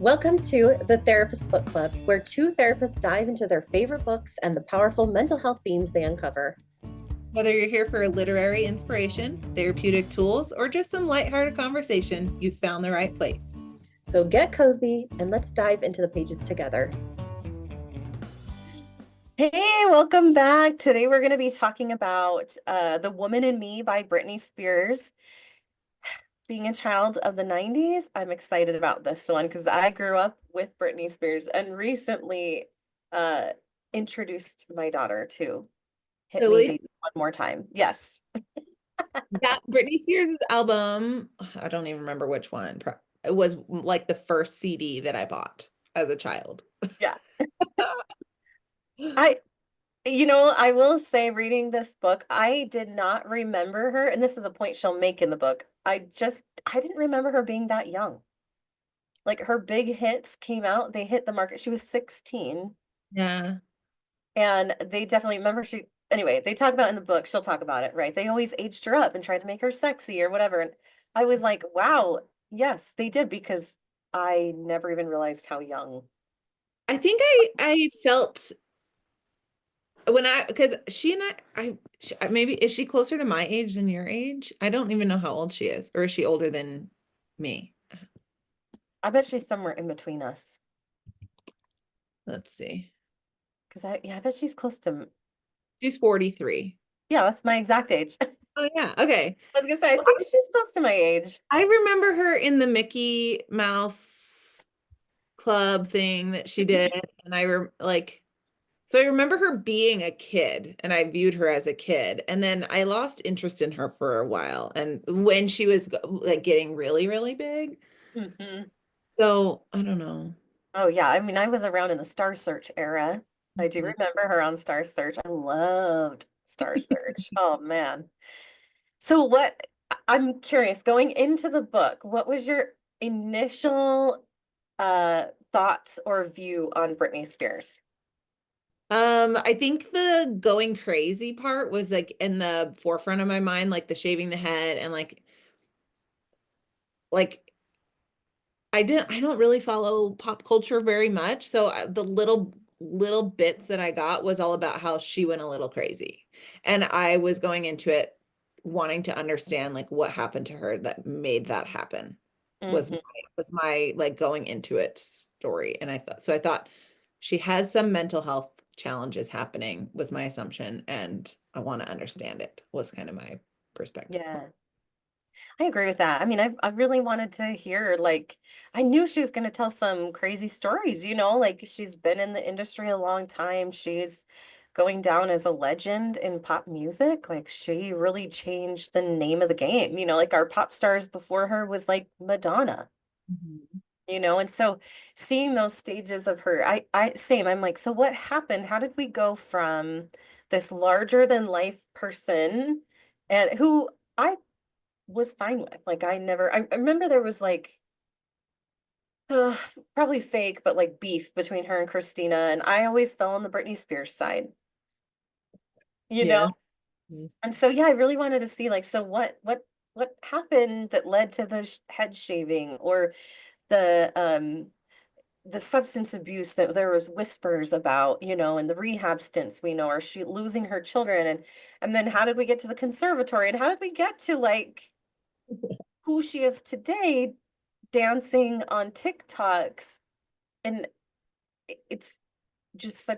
Welcome to the Therapist Book Club, where two therapists dive into their favorite books and the powerful mental health themes they uncover. Whether you're here for literary inspiration, therapeutic tools, or just some lighthearted conversation, you've found the right place. So get cozy and let's dive into the pages together. Hey, welcome back. Today we're going to be talking about The Woman in Me by Britney Spears. Being a child of the 90s, I'm excited about this one because I grew up with Britney Spears and recently introduced my daughter to Hit Me Really? Baby One More Time. Yes. That Britney Spears' album, I don't even remember which one. It was like the first CD that I bought as a child. Yeah. I I will say reading this book, I did not remember her, and this is a point she'll make in the book. I didn't remember her being that young. Like her big hits came out, they hit the market. She was 16, Yeah. and they definitely remember anyway, they talk about in the book, she'll talk about it, right? They always aged her up and tried to make her sexy or whatever. And I was like, wow, yes, they did because I never even realized how young. I think I felt when because she and maybe is she closer to my age than your age? I don't even know how old she is, or is she older than me? I bet she's somewhere in between us. Let's see. Because I bet she's close to, She's 43. yeah, that's my exact age. Oh yeah, okay. I was gonna say, I think she's close to my age. I remember her in the Mickey Mouse Club thing that she did, and so I remember her being a kid, and I viewed her as a kid, and then I lost interest in her for a while, and when she was like getting really, really big, Hmm. so I don't know. Oh yeah, I mean, I was around in the Star Search era. I do Mhm. remember her on Star Search. I loved Star Search. Oh man. So I'm curious, going into the book, what was your initial thoughts or view on Britney Spears? I think the going crazy part was like in the forefront of my mind, like the shaving the head and like I don't really follow pop culture very much, so the little bits that I got was all about how she went a little crazy. And I was going into it wanting to understand like what happened to her that made that happen. Was my Hmm. was my like going into it story. And I thought she has some mental health challenges happening was my assumption, and I want to understand it was kind of my perspective. Yeah. I agree with that. I mean, I really wanted to hear, like, I knew she was going to tell some crazy stories, like she's been in the industry a long time. She's going down as a legend in pop music. Like, she really changed the name of the game. Like our pop stars before her was like Madonna, Mhm. and so seeing those stages of her, same, I'm like, so what happened? How did we go from this larger than life person and who I was fine with. Like I remember there was like uh, probably fake, but like beef between her and Christina, and I always fell on the Britney Spears side, you know? Yeah. Yes. And so yeah, I really wanted to see like so what happened that led to the head shaving or the the substance abuse that there was whispers about, and the rehab stints we know, or she losing her children and then how did we get to the conservatory and how did we get to like who she is today dancing on TikToks and it's just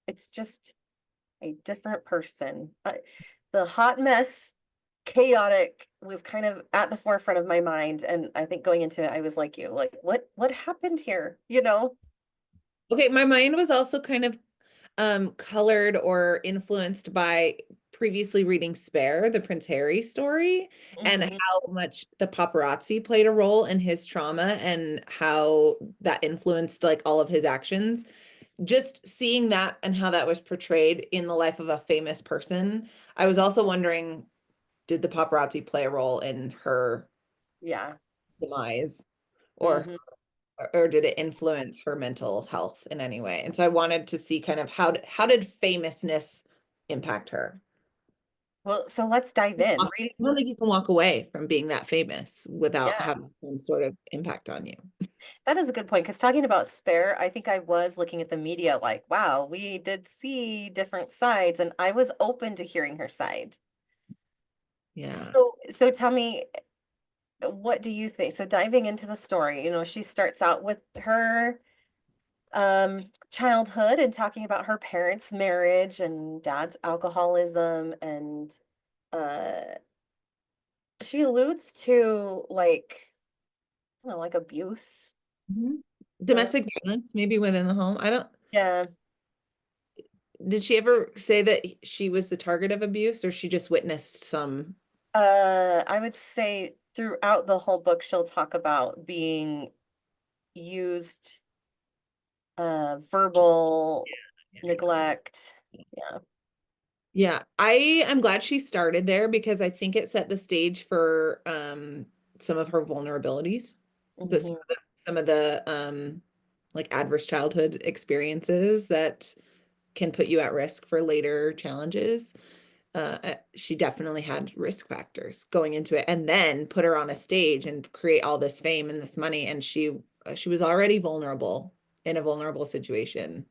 it's just a different person. The hot mess, chaotic was kind of at the forefront of my mind and I think going into it I was like you, like what happened here, Okay, my mind was also kind of colored or influenced by previously reading Spare, the Prince Harry story, and Mhm. how much the paparazzi played a role in his trauma and how that influenced like all of his actions. Just seeing that and how that was portrayed in the life of a famous person, I was also wondering, did the paparazzi play a role in her Yeah. demise? Or Hmm. or did it influence her mental health in any way? And so I wanted to see kind of how did famousness impact her? Well, so let's dive in. I Reading, don't think you can walk away from being that famous without yeah, having some sort of impact on you. that is a good point. Because talking about Spare, I think I was looking at the media like, wow, we did see different sides, and I was open to hearing her side. Yeah. So tell me, what do you think? So diving into the story, she starts out with her childhood and talking about her parents' marriage and dad's alcoholism, and uh she alludes to like, like abuse. Mhm. Uh, Domestic violence, maybe within the home. I don't, yeah. did she ever say that she was the target of abuse or she just witnessed some? I would say throughout the whole book, she'll talk about being used, verbal neglect. Yeah. Yeah, I am glad she started there because I think it set the stage for some of her vulnerabilities. The Hmm. some of the like adverse childhood experiences that can put you at risk for later challenges. She definitely had risk factors going into it, and then put her on a stage and create all this fame and this money, and she was already vulnerable in a vulnerable situation.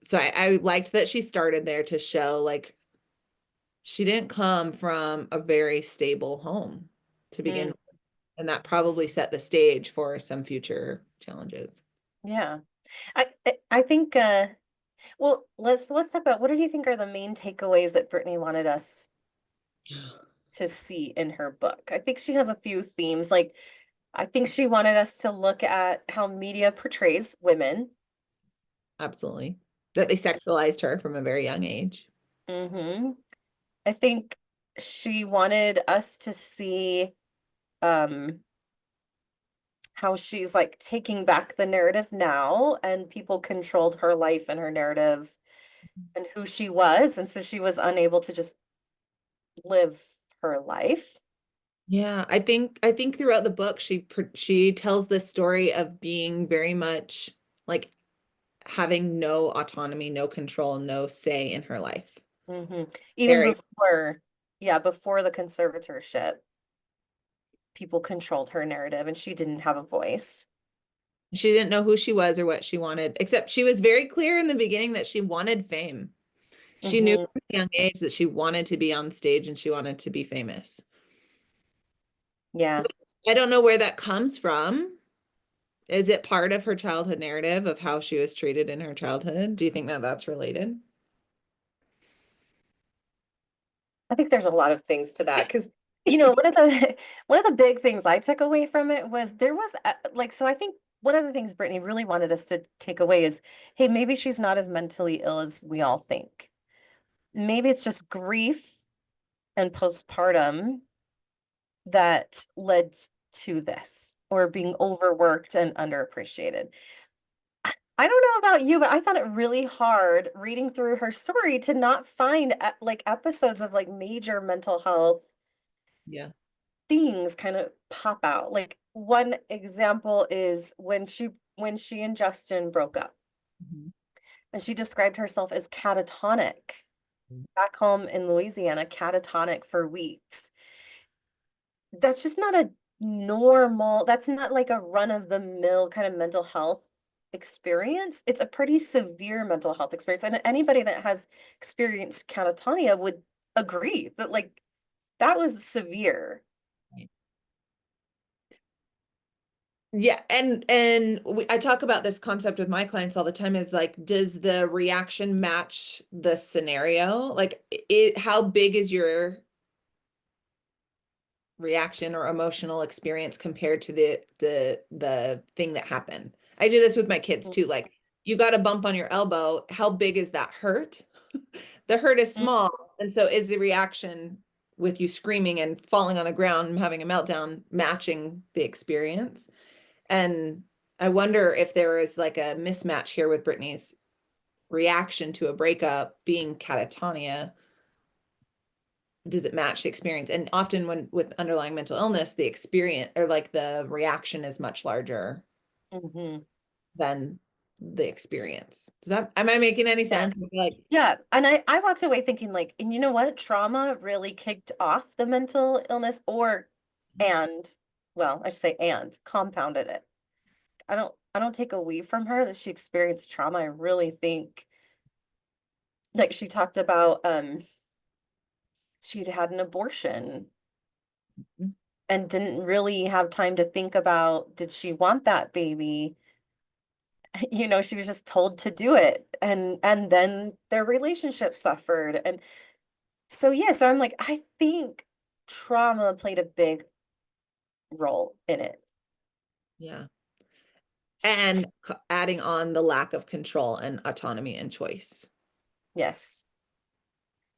So I liked that she started there to show like she didn't come from a very stable home to begin Mm, with, and that probably set the stage for some future challenges. yeah. I think well, let's talk about, what do you think are the main takeaways that Brittany wanted us to see in her book? I think she has a few themes. Like, I think she wanted us to look at how media portrays women. Absolutely. That they sexualized her from a very young age. Hmm. I think she wanted us to see um how she's like taking back the narrative now, and people controlled her life and her narrative and who she was, and so she was unable to just live her life. Yeah, I think throughout the book she tells this story of being very much like having no autonomy, no control, no say in her life. Hmm. Even Very. before, yeah, before the conservatorship, people controlled her narrative and she didn't have a voice. She didn't know who she was or what she wanted, except she was very clear in the beginning that she wanted fame. She knew Hmm. from a young age that she wanted to be on stage and she wanted to be famous. Yeah. I don't know where that comes from. Is it part of her childhood narrative of how she was treated in her childhood? Do you think that that's related? I think there's a lot of things to that because, one of the one of the big things I took away from it was there was like, so I think one of the things Brittany really wanted us to take away is, hey, maybe she's not as mentally ill as we all think. Maybe it's just grief and postpartum that led to this, or being overworked and underappreciated. I don't know about you, but I found it really hard reading through her story to not find like episodes of like major mental health Yeah. things kind of pop out. Like, one example is when she and Justin broke up, Mhm. and she described herself as catatonic back home in Louisiana, catatonic for weeks. That's just not a normal, that's not like a run-of-the-mill kind of mental health experience. It's a pretty severe mental health experience. And anybody that has experienced catatonia would agree that like that was severe. Yeah, and I talk about this concept with my clients all the time is like, does the reaction match the scenario? Like, how big is your reaction or emotional experience compared to the thing that happened? I do this with my kids too. Like, you got a bump on your elbow, how big is that hurt? The hurt is Mhm. small, and so is the reaction with you screaming and falling on the ground and having a meltdown matching the experience? And I wonder if there is like a mismatch here with Brittany's reaction to a breakup being catatonia. Does it match the experience? And often when with underlying mental illness, the experience or like the reaction is much larger Mhm. than the experience. Am I making any Yeah. sense? Like, Yeah. And I walked away thinking like, and you know what? Trauma really kicked off the mental illness and, well, I should say and compounded it. I don't take away from her that she experienced trauma. I really think like she talked about she'd had an abortion and didn't really have time to think about did she want that baby? She was just told to do it and then their relationship suffered. And so yes, I'm like I think trauma played a big role in it. yeah. And adding on the lack of control and autonomy and choice. Yes.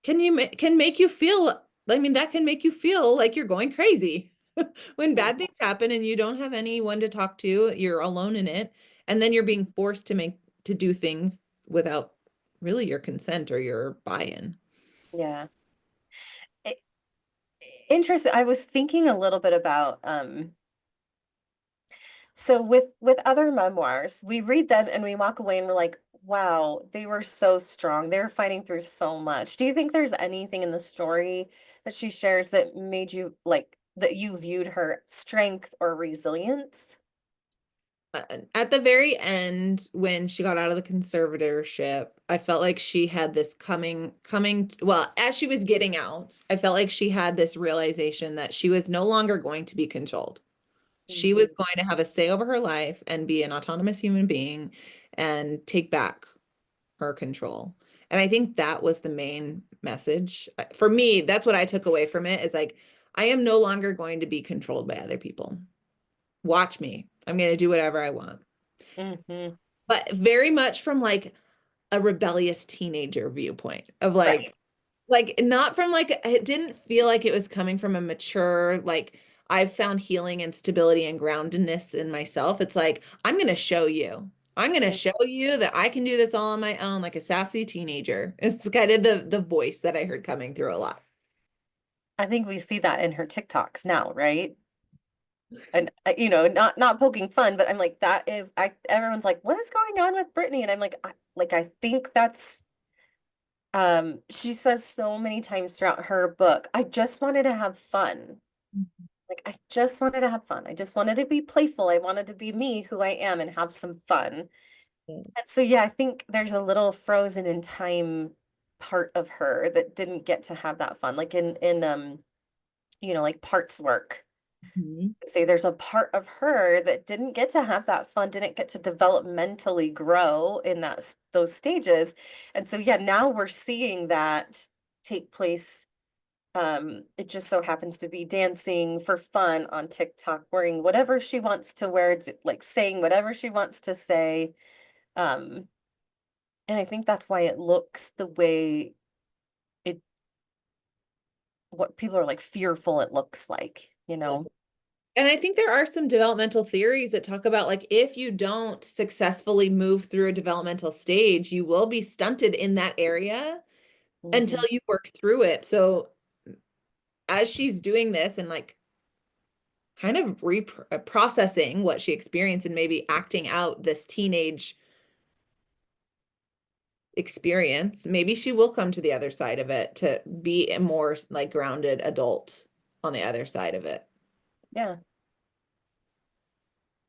Can make you feel, I mean, that can make you feel like you're going crazy. When Mhm. bad things happen and you don't have anyone to talk to, you're alone in it, and then you're being forced to do things without really your consent or your buy-in. Yeah. I- Interesting. I was thinking a little bit about so with other memoirs, we read them and we walk away and we're like, wow, they were so strong. They were fighting through so much. Do you think there's anything in the story that she shares that made you like that you viewed her strength or resilience? At the very end, when she got out of the conservatorship, I felt like she had this well, as she was getting out, I felt like she had this realization that she was no longer going to be controlled. She was Mhm. going to have a say over her life and be an autonomous human being and take back her control. And I think that was the main message. For me, that's what I took away from it is like, I am no longer going to be controlled by other people. Watch me. I'm going to do whatever I want. Mhm. But very much from like a rebellious teenager viewpoint of Right. like not from like it didn't feel like it was coming from a mature like I've found healing and stability and groundedness in myself. It's like I'm going to show you. I'm going to Mm. show you that I can do this all on my own like a sassy teenager. It's kind of the voice that I heard coming through a lot. I think we see that in her TikToks now, right? And not poking fun, but I'm like, that is I everyone's like, what is going on with Britney? And I'm like, I think that's she says so many times throughout her book, I just wanted to have fun. Like I just wanted to have fun. I just wanted to be playful. I wanted to be me, who I am, and have some fun. And so yeah, I think there's a little frozen in time part of her that didn't get to have that fun. Like in like parts work. Mhm. Say there's a part of her that didn't get to have that fun, didn't get to developmentally grow in those stages. And so yeah, now we're seeing that take place. It just so happens to be dancing for fun on TikTok, wearing whatever she wants to wear, like saying whatever she wants to say. Um, and I think that's why it looks the way it what people are like fearful it looks like, you know? And I think there are some developmental theories that talk about like if you don't successfully move through a developmental stage, you will be stunted in that area until Hmm. you work through it. So as she's doing this and like kind of processing what she experienced and maybe acting out this teenage experience, maybe she will come to the other side of it to be a more like grounded adult on the other side of it. Yeah.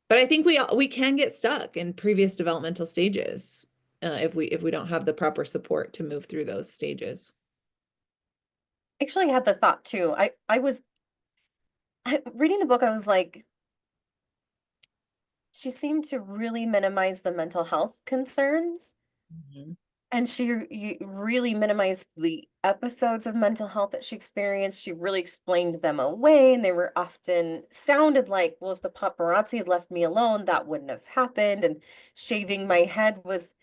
But I think we can get stuck in previous developmental stages if we don't have the proper support to move through those stages. Actually had the thought too. Reading the book, I was like, she seemed to really minimize the mental health concerns. Mhm. And she really minimized the episodes of mental health that she experienced. She really explained them away, and they were often sounded like, well, if the paparazzi had left me alone, that wouldn't have happened. And shaving my head was,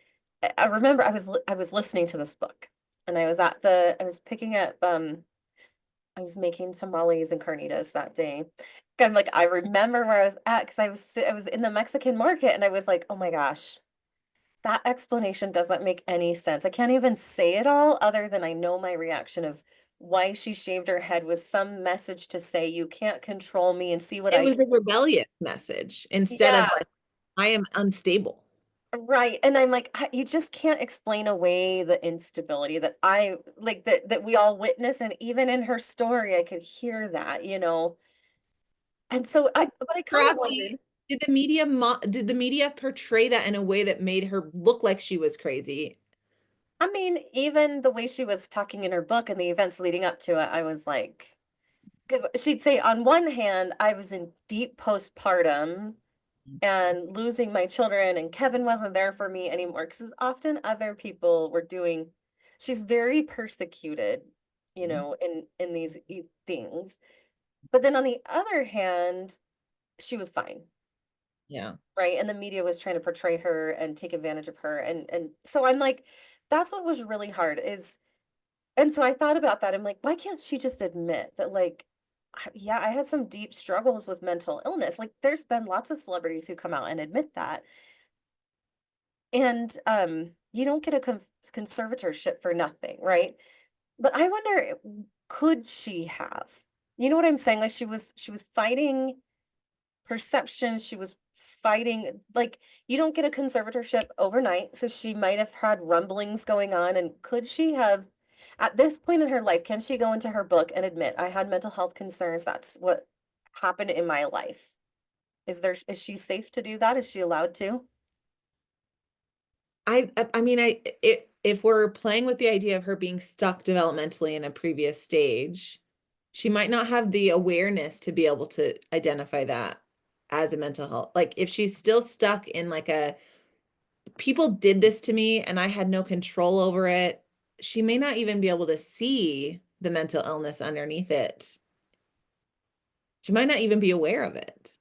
I remember I was listening to this book, and I was picking up, I was making tamales and carnitas that day. I'm like, I remember where I was at because I was in the Mexican market, and I was like, oh my gosh. That explanation doesn't make any sense. I can't even say it all other than I know my reaction of why she shaved her head was some message to say you can't control me and see what It I was can. a rebellious message instead of Yeah, like, I am unstable. Right. And I'm like, you just can't explain away the instability that I like that we all witness. And even in her story, I could hear that, you know. And so but I kind of Crappy. wondered, Did the media portray that in a way that made her look like she was crazy? I mean, even the way she was talking in her book and the events leading up to it, I was like, because she'd say, on one hand, I was in deep postpartum and losing my children, and Kevin wasn't there for me anymore. Because often other people were doing, she's very persecuted, you know, in these things. But then on the other hand, she was fine, Yeah. right? And the media was trying to portray her and take advantage of her. And so I'm like, that's what was really hard is, and so I thought about that. I'm like, why can't she just admit that, like, yeah, I had some deep struggles with mental illness. Like, there's been lots of celebrities who come out and admit that. And you don't get a conservatorship for nothing, right? But I wonder, could she have? You know what I'm saying? Like, she was fighting perception, she was fighting, like, you don't get a conservatorship overnight, so she might have had rumblings going on. And could she have, at this point in her life, can she go into her book and admit, I had mental health concerns, that's what happened in my life? Is she safe to do that? Is she allowed to? I mean, if we're playing with the idea of her being stuck developmentally in a previous stage, she might not have the awareness to be able to identify that as a mental health. Like if she's still stuck in like a people did this to me and I had no control over it, she may not even be able to see the mental illness underneath it. She might not even be aware of it.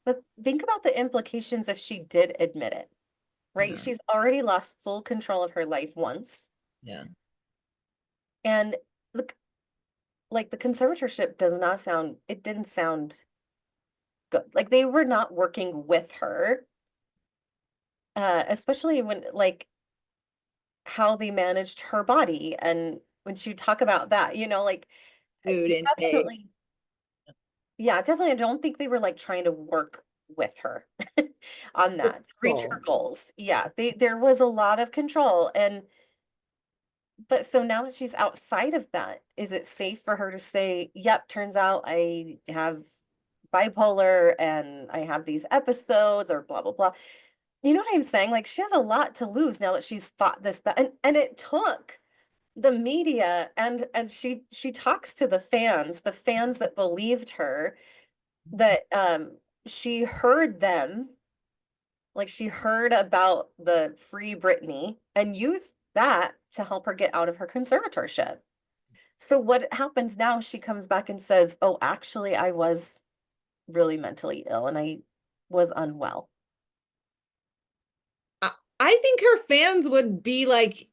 But think about the implications if she did admit it, right? Yeah. She's already lost full control of her life once. Yeah. And look, like, the conservatorship does not sound, it didn't sound good. Like, they were not working with her, especially when, like, how they managed her body. And when she would talk about that, you know, like, Food intake. definitely, yeah, definitely. I don't think they were like trying to work with her on that to reach her Control. goals. Yeah, there was a lot of control. And but so now that she's outside of that, is it safe for her to say, yep, turns out I have bipolar and I have these episodes or blah blah blah. You know what I'm saying? Like, she has a lot to lose now that she's fought this and it took the media, and she talks to the fans that believed her, that she heard them, like, she heard about the Free Britney and used that to help her get out of her conservatorship. So what happens now? She comes back and says, oh, actually, I was really mentally ill and I was unwell. I, I think her fans would be like,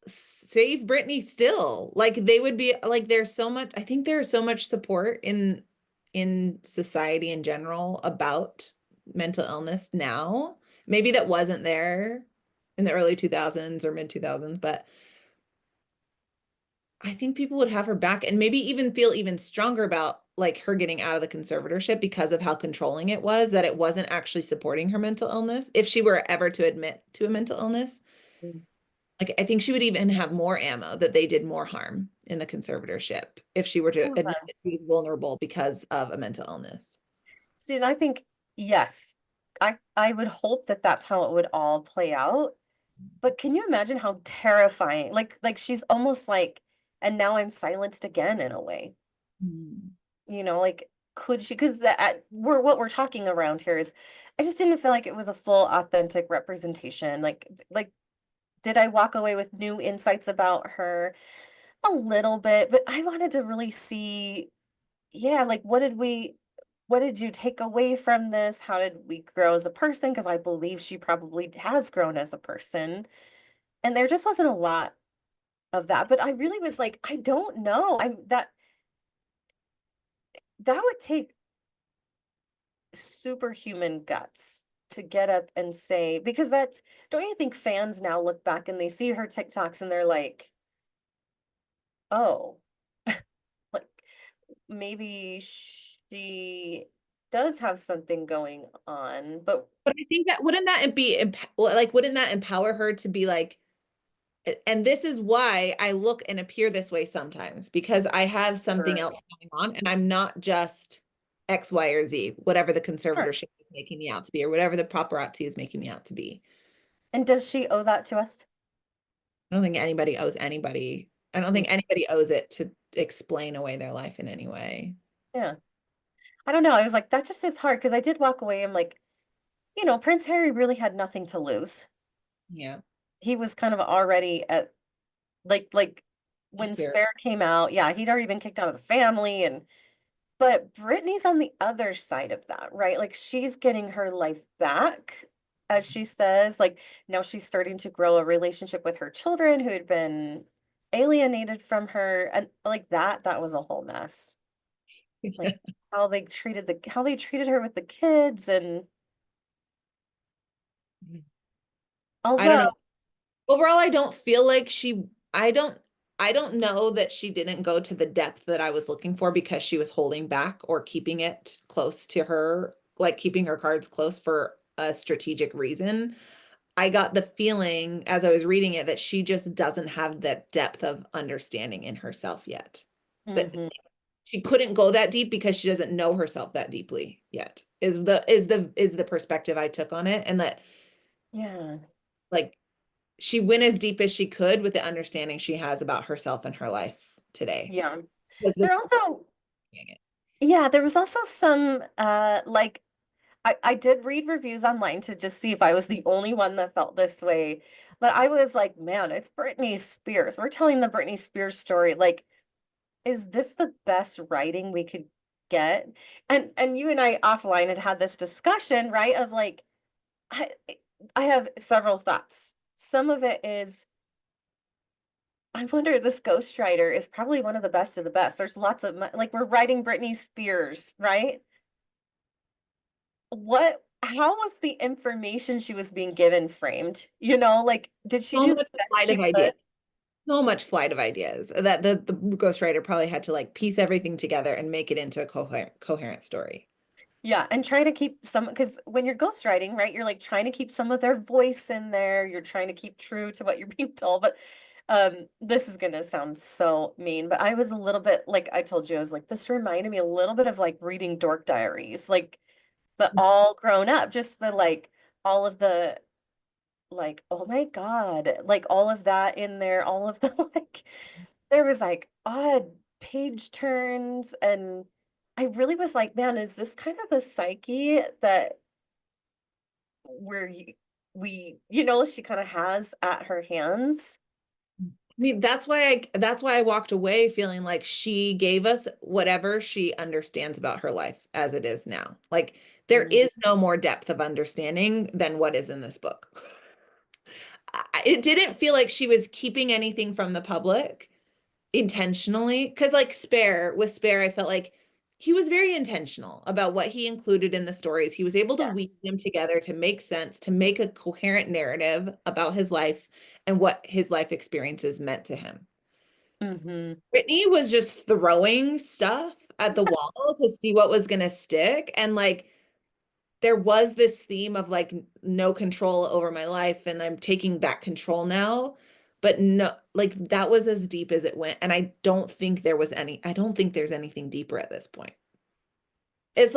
save Britney still. Like they would be like, there's so much, I think there's so much support in society in general about mental illness now. Maybe that wasn't there in the early 2000s or mid 2000s, but I think people would have her back and maybe even feel even stronger about like her getting out of the conservatorship because of how controlling it was, that it wasn't actually supporting her mental illness. If she were ever to admit to a mental illness, Mm. like I think she would even have more ammo that they did more harm in the conservatorship if she were to admit that she was vulnerable because of a mental illness. See, and I think, yes, I would hope that that's how it would all play out. But can you imagine how terrifying? Like she's almost like, and now I'm silenced again in a way. Mm. You know, like, could she? Because that we're what we're talking around here is, I just didn't feel like it was a full authentic representation. Like, did I walk away with new insights about her? A little bit, but I wanted to really see, yeah, like, what did you take away from this? How did we grow as a person? Because I believe she probably has grown as a person. And there just wasn't a lot of that. But I really was like, I don't know. That would take superhuman guts to get up and say, because that's, don't you think fans now look back and they see her TikToks and they're like, oh, like, maybe she does have something going on, but But I think that wouldn't that be like wouldn't that empower her to be like, and this is why I look and appear this way sometimes because I have something sure. else going on and I'm not just X, Y, or Z, whatever the Sure. conservatorship is making me out to be, or whatever the paparazzi is making me out to be. And does she owe that to us? I don't think anybody owes anybody. I don't Mm, think anybody owes it to explain away their life in any way. yeah. I don't know. I was like, that just is hard because I did walk away. I'm like, Prince Harry really had nothing to lose. Yeah. He was kind of already at like when Spirit. Spare came out, yeah, he'd already been kicked out of the family and but Britney's on the other side of that, right? Like she's getting her life back, as she says. Like now she's starting to grow a relationship with her children who had been alienated from her. And like that was a whole mess. Like how they treated her with the kids and I don't although know. Overall, I don't feel like I don't know that she didn't go to the depth that I was looking for because she was holding back or keeping it close to her, like keeping her cards close for a strategic reason. I got the feeling as I was reading it that she just doesn't have that depth of understanding in herself yet. That mhm, she couldn't go that deep because she doesn't know herself that deeply yet. Is the perspective I took on it, and that yeah. like she went as deep as she could with the understanding she has about herself and her life today. Yeah. Was There this also yeah, there was also some like I did read reviews online to just see if I was the only one that felt this way. But I was like, man, it's Britney Spears. We're telling the Britney Spears story. Like, is this the best writing we could get? And you and I offline had this discussion, right? Of like, I I have several thoughts. Some of it is, I wonder this ghostwriter is probably one of the best of the best. There's lots of like we're writing Britney Spears, right? How was the information she was being given framed? Like, did she so do the much best flight she of could? ideas? So much flight of ideas that the ghostwriter probably had to like piece everything together and make it into a coherent story. Yeah, and try to keep some, because when you're ghostwriting, right, you're like trying to keep some of their voice in there. You're trying to keep true to what you're being told. But this is gonna sound so mean, but I was a little bit like I told you, I was like, this reminded me a little bit of like reading Dork Diaries, like, but all grown up, just the like all of the like, oh my God, like all of that in there, all of the like, there was like odd page turns. And I really was like, man, is this kind of the psyche that where she kind of has at her hands? I mean, that's why I walked away feeling like she gave us whatever she understands about her life as it is now. Like there Mm, is no more depth of understanding than what is in this book. It didn't feel like she was keeping anything from the public intentionally because like Spare I felt like he was very intentional about what he included in the stories. He was able to weave yes. them together to make sense, to make a coherent narrative about his life and what his life experiences meant to him. Hmm. Brittany was just throwing stuff at the wall to see what was going to stick, and like there was this theme of like no control over my life and I'm taking back control now. But no, like that was as deep as it went. And I don't think there's anything deeper at this point. It's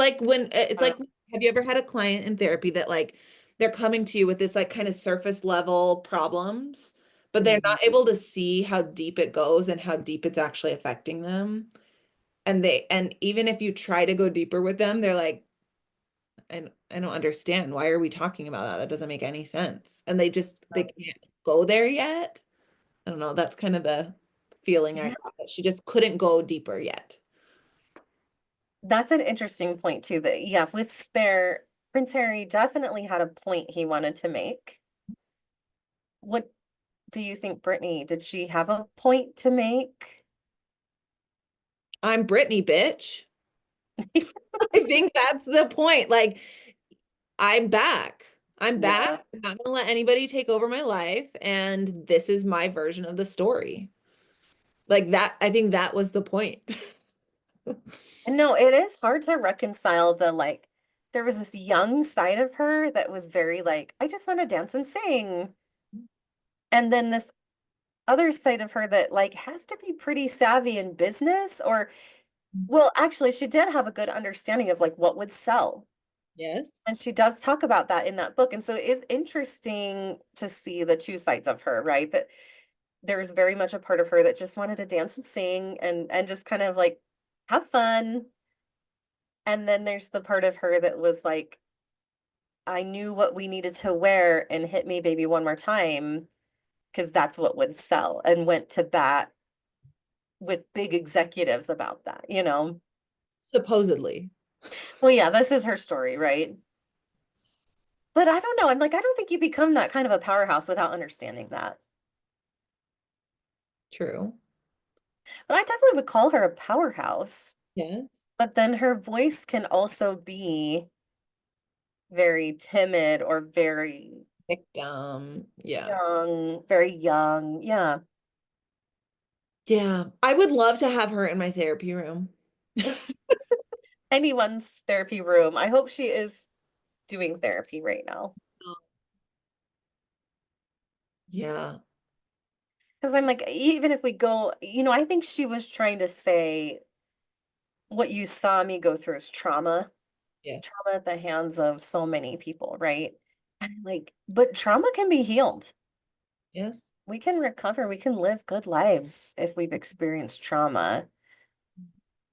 Uh, like, have you ever had a client in therapy that like they're coming to you with this like kind of surface level problems, but they're mhm. not able to see how deep it goes and how deep it's actually affecting them. And even if you try to go deeper with them, they're like, I don't understand. Why are we talking about that? That doesn't make any sense. And they can't go there yet. I don't know. That's kind of the feeling I Yeah, got that she just couldn't go deeper yet. that's an interesting point too. That yeah, with Spare, Prince Harry definitely had a point he wanted to make. What do you think, Brittany? Did she have a point to make? I'm Britney, bitch. I think that's the point. Like, I'm back. I'm back. Yeah. I'm not gonna let anybody take over my life. And this is my version of the story. Like that, I think that was the point. And no, it is hard to reconcile the like there was this young side of her that was very like, I just want to dance and sing. And then this other side of her that like has to be pretty savvy in business or well, actually she did have a good understanding of like what would sell. Yes. And she does talk about that in that book. And so it is interesting to see the two sides of her, right? That there's very much a part of her that just wanted to dance and sing and just kind of like have fun. And then there's the part of her that was like, I knew what we needed to wear and hit me baby one more time because that's what would sell and went to bat with big executives about that, you know? Supposedly. Well, yeah, this is her story, right? But I don't know. I'm like, I don't think you become that kind of a powerhouse without understanding that. True. But I definitely would call her a powerhouse. Yes. But then her voice can also be very timid or very Victim. Yeah. young, very young. Yeah. Yeah. I would love to have her in my therapy room. Anyone's therapy room. I hope she is doing therapy right now. Yeah. Because I'm like, even if we go, I think she was trying to say what you saw me go through is trauma, Yes. trauma at the hands of so many people, right? And I'm like, but trauma can be healed. Yes. We can recover, we can live good lives if we've experienced trauma.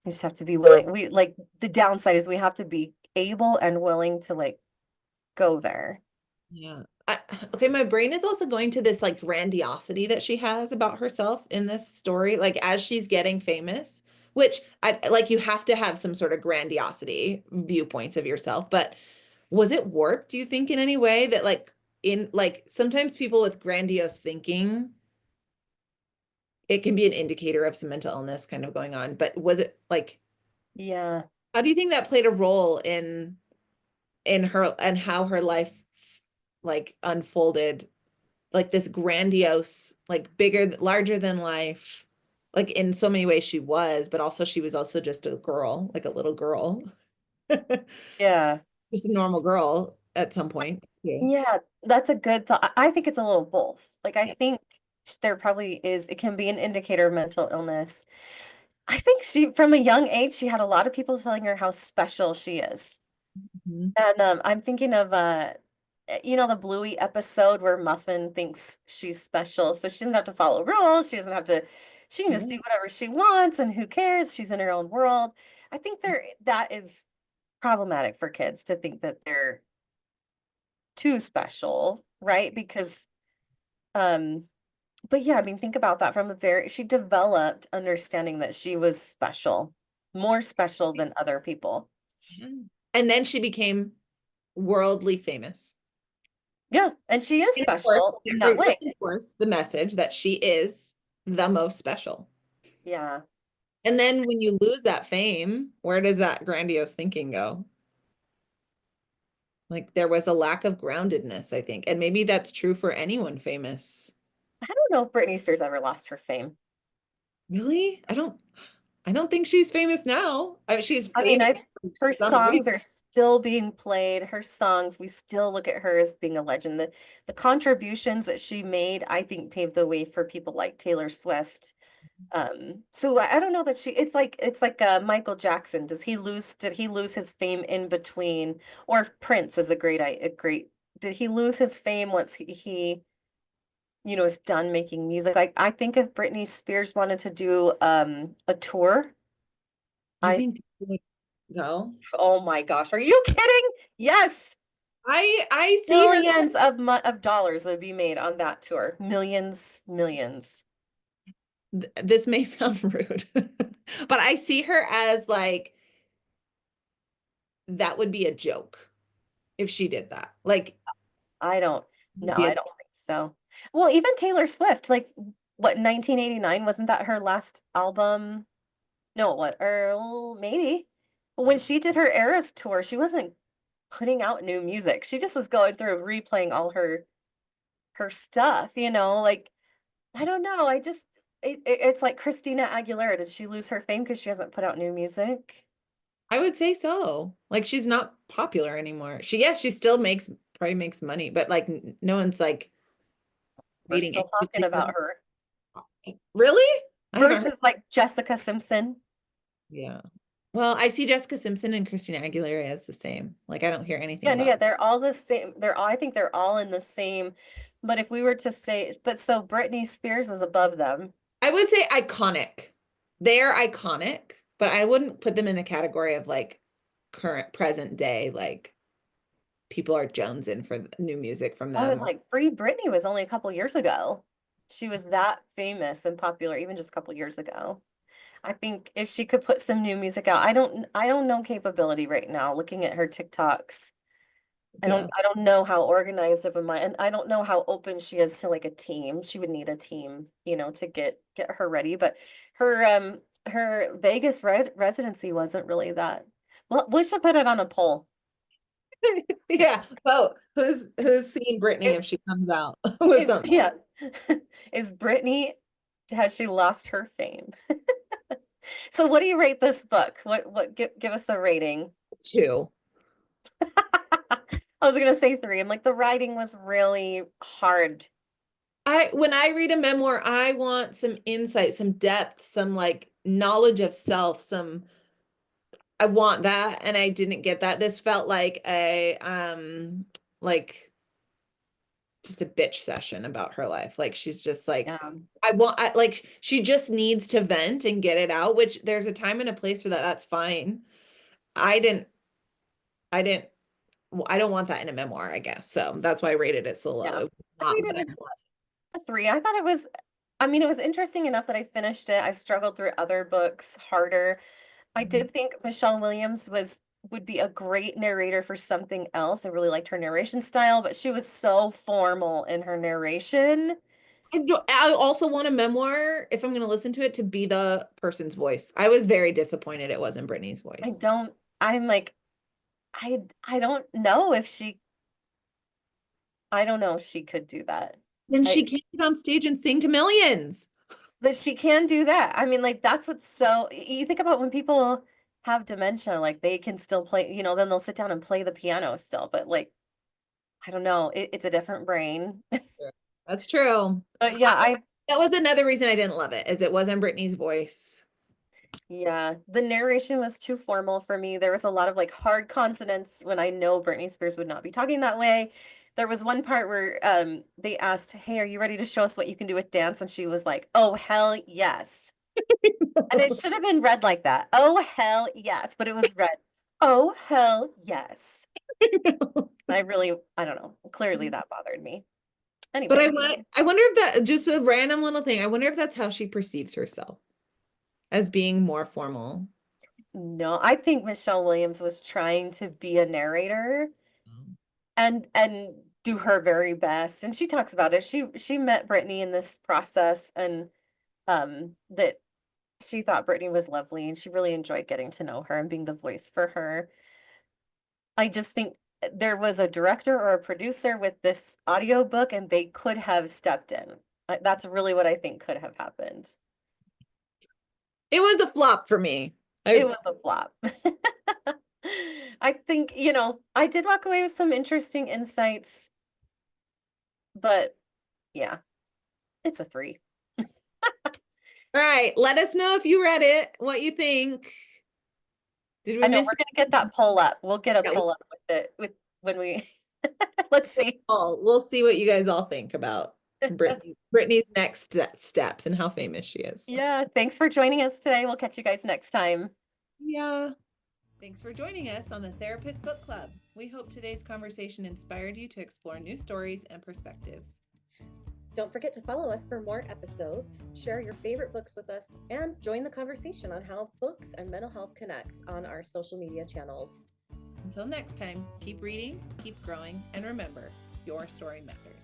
We just have to be willing. We like the downside is we have to be able and willing to like go there. Yeah. Okay, my brain is also going to this like grandiosity that she has about herself in this story, like as she's getting famous, which I like you have to have some sort of grandiosity viewpoints of yourself, but was it warped, do you think, in any way that like in like sometimes people with grandiose thinking, it can be an indicator of some mental illness kind of going on, but was it like Yeah. how do you think that played a role in her and how her life like unfolded like this grandiose, like bigger, larger than life. Like in so many ways she was, but also she was also just a girl, like a little girl. Yeah. Just a normal girl at some point. Yeah. Yeah, that's a good thought. I think it's a little both. Like I Yeah. think there probably is, it can be an indicator of mental illness. I think she, from a young age, she had a lot of people telling her how special she is. Mhm. And I'm thinking of the Bluey episode where Muffin thinks she's special. So she doesn't have to follow rules. She doesn't have to, she can just Yeah. do whatever she wants and who cares? She's in her own world. I think that is problematic for kids to think that they're too special, right? Because um but yeah, I mean think about that from a very she developed understanding that she was special, more special than other people. Yeah. And then she became worldly famous. Yeah, and she is And of course, special in that with way. of course, the message that she is the most special. Yeah. And then when you lose that fame, where does that grandiose thinking go? Like there was a lack of groundedness, I think. And maybe that's true for anyone famous. I don't know if Britney Spears ever lost her fame. Really? I don't think she's famous now. I mean, she's I mean, famous I for her some songs reason. are still being played. Her songs, we still look at her as being a legend. The contributions that she made, I think, paved the way for people like Taylor Swift. So I don't know that it's like Michael Jackson. Did he lose his fame in between? Or Prince is a great, did he lose his fame once he is done making music? Like I think if Britney Spears wanted to do a tour, You I think people would go? oh my gosh, are you kidding? Yes. I see her. Millions of dollars would be made on that tour. Millions, millions. This may sound rude, but I see her as like that would be a joke if she did that. Like, I don't, no, be I a, don't think so. Well, even Taylor Swift, like what, 1989, wasn't that her last album? No, what, or maybe. But when she did her Eras tour, she wasn't putting out new music. She just was going through replaying all her stuff, like I don't know. It's like Christina Aguilera. Did she lose her fame because she hasn't put out new music? I would say so. Like she's not popular anymore. She still probably makes money, but like no one's like We're reading still it. talking about her. Really? I haven't heard. Versus like Jessica Simpson. Yeah. Well, I see Jessica Simpson and Christina Aguilera as the same. Like I don't hear anything Yeah, no, about. yeah, they're all the same. I think they're all in the same. But if we were to say, but so Britney Spears is above them. I would say iconic. They're iconic, but I wouldn't put them in the category of like current present day, like people are jonesing for new music from I was them. like, Free Britney was only a couple years ago. She was that famous and popular even just a couple years ago. I think if she could put some new music out, I don't know capability right now looking at her TikToks. Yeah. I don't know how organized of a mind, and I don't know how open she is to like a team. She would need a team, to get her ready. But her Vegas residency wasn't really that. Well, we should put it on a poll. Yeah. Well, who's seen Britney Is if she comes out with is something? yeah. Is Britney, has she lost her fame? So what do you rate this book? What give us a rating? Two. I was gonna say three. I'm like, the writing was really hard. When I read a memoir, I want some insight, some depth, some like knowledge of self, some I want that and I didn't get that. This felt like a like just a bitch session about her life. Like she's just like Yeah. like she just needs to vent and get it out, which there's a time and a place for that. That's fine. I didn't I didn't I don't want that in a memoir, I guess. So that's why I rated it so low. Yeah. It was I not what I rated it wanted. a three. I thought it was interesting enough that I finished it. I've struggled through other books harder. I did think Michelle Williams would be a great narrator for something else. I really liked her narration style, but she was so formal in her narration. I also want a memoir, if I'm going to listen to it, to be the person's voice. I was very disappointed it wasn't Britney's I voice. don't, I'm like, I don't know if I don't know if she could do that. Then she I, can't get on stage and sing to millions. but she can do that. I mean, like, that's what's so, you think about when people have dementia, like they can still play, then they'll sit down and play the piano still, but like, I don't know, it's a different brain. That's true. But yeah, That was another reason I didn't love it, is it wasn't Britney's voice. yeah, the narration was too formal for me. There was a lot of like hard consonants when I know Britney Spears would not be talking that way. There was one part where they asked, "Hey, are you ready to show us what you can do with dance?" And she was like, "Oh, hell yes." And it should have been read like that. "Oh, hell yes," but it was read, "Oh, hell yes." I don't know. Clearly that bothered me. But Anyway, I wonder if that just a random little thing. I wonder if that's how she perceives herself as being more formal. no, I think Michelle Williams was trying to be a narrator and do her very best. And she talks about it. She met Brittany in this process and that she thought Brittany was lovely and she really enjoyed getting to know her and being the voice for her. I just think there was a director or a producer with this audiobook and they could have stepped in. That's really what I think could have happened. It was a flop for me. It I was a flop. I think, I did walk away with some interesting insights, but yeah, it's a three. All right, let us know if you read it, what you think. Did we I know miss we're gonna get that poll up. We'll get a yeah, poll up with it with when we let's see. we'll see what you guys all think about Brittany's next steps and how famous she is. So, Yeah, thanks for joining us today. We'll catch you guys next time. yeah. Thanks for joining us on the Therapist Book Club. We hope today's conversation inspired you to explore new stories and perspectives. Don't forget to follow us for more episodes, share your favorite books with us, and join the conversation on how books and mental health connect on our social media channels. Until next time, keep reading, keep growing, and remember, your story matters.